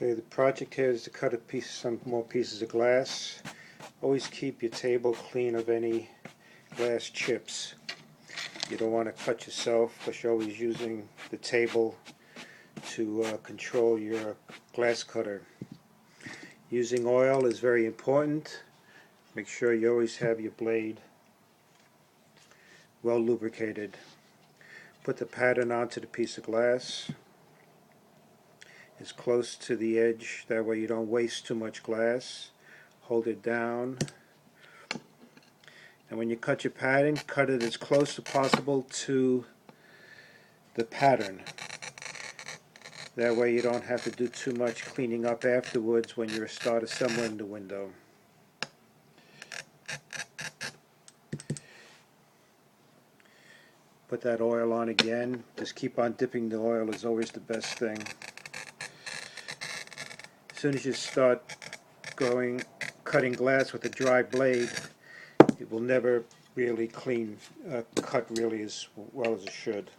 Okay, the project here is to cut some more pieces of glass. Always keep your table clean of any glass chips. You don't want to cut yourself because you're always using the table to control your glass cutter. Using oil is very important. Make sure you always have your blade well lubricated. Put the pattern onto the piece of glass as close to the edge, that way you don't waste too much glass. Hold it down, and when you cut your pattern, cut it as close as possible to the pattern. That way you don't have to do too much cleaning up afterwards when you start assembling the window. Put that oil on again. Just keep on dipping the oil is always the best thing. As soon as you start cutting glass with a dry blade, it will never really cut really as well as it should.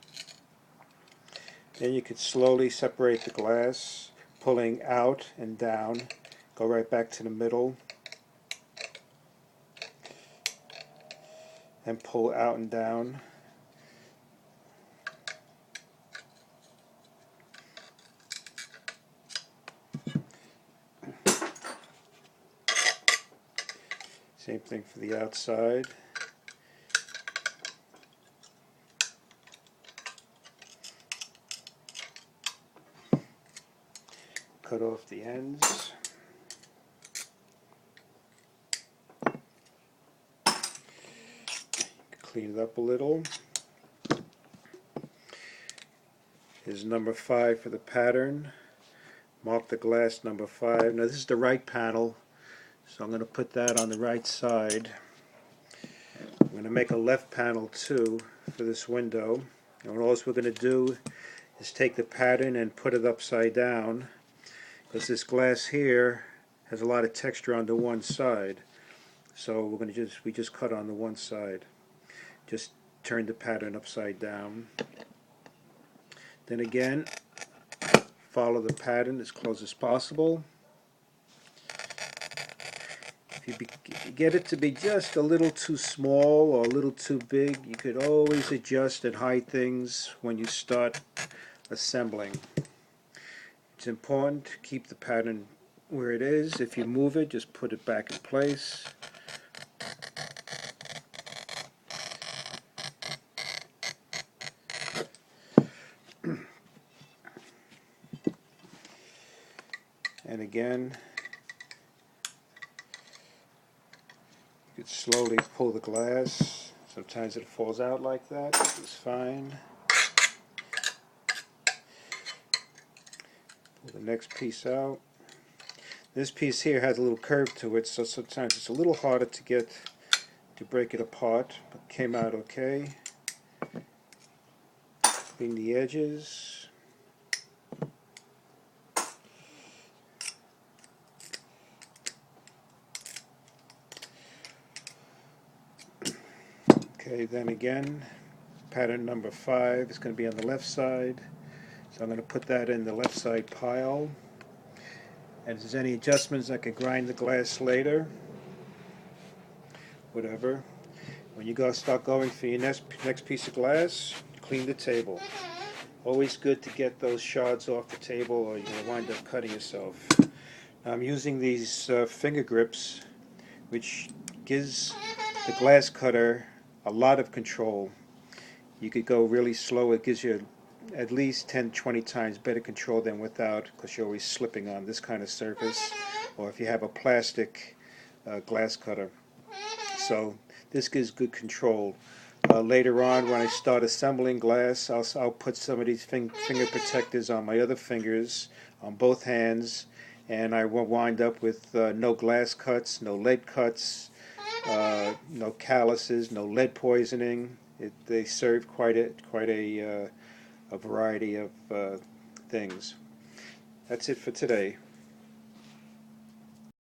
Then you could slowly separate the glass, pulling out and down. Go right back to the middle and pull out and down. Same thing for the outside. Cut off the ends. Clean it up a little. Here's number 5 for the pattern. Mark the glass number 5. Now this is the right panel, so I'm going to put that on the right side. I'm going to make a left panel too for this window. And what else we're going to do is take the pattern and put it upside down, because this glass here has a lot of texture on the one side. So we're going to just cut on the one side. Just turn the pattern upside down. Then again, follow the pattern as close as possible. If you get it to be just a little too small or a little too big, you could always adjust and hide things when you start assembling. It's important to keep the pattern where it is. If you move it, just put it back in place. And again, you could slowly pull the glass. Sometimes it falls out like that. It's fine. Pull the next piece out. This piece here has a little curve to it, so sometimes it's a little harder to break it apart, but came out okay. Clean the edges. Okay, then again, pattern number 5 is going to be on the left side, so I'm going to put that in the left side pile. And if there's any adjustments, I could grind the glass later, whatever. When you start going for your next piece of glass, clean the table. Always good to get those shards off the table, or you're going to wind up cutting yourself. I'm using these finger grips, which gives the glass cutter a lot of control. You could go really slow. It gives you at least 10-20 times better control than without, because you're always slipping on this kind of surface, or if you have a plastic glass cutter. So this gives good control. Later on, when I start assembling glass, I'll put some of these finger protectors on my other fingers on both hands, and I will wind up with no glass cuts, no lead cuts, no calluses, no lead poisoning. They serve quite a variety of things. That's it for today.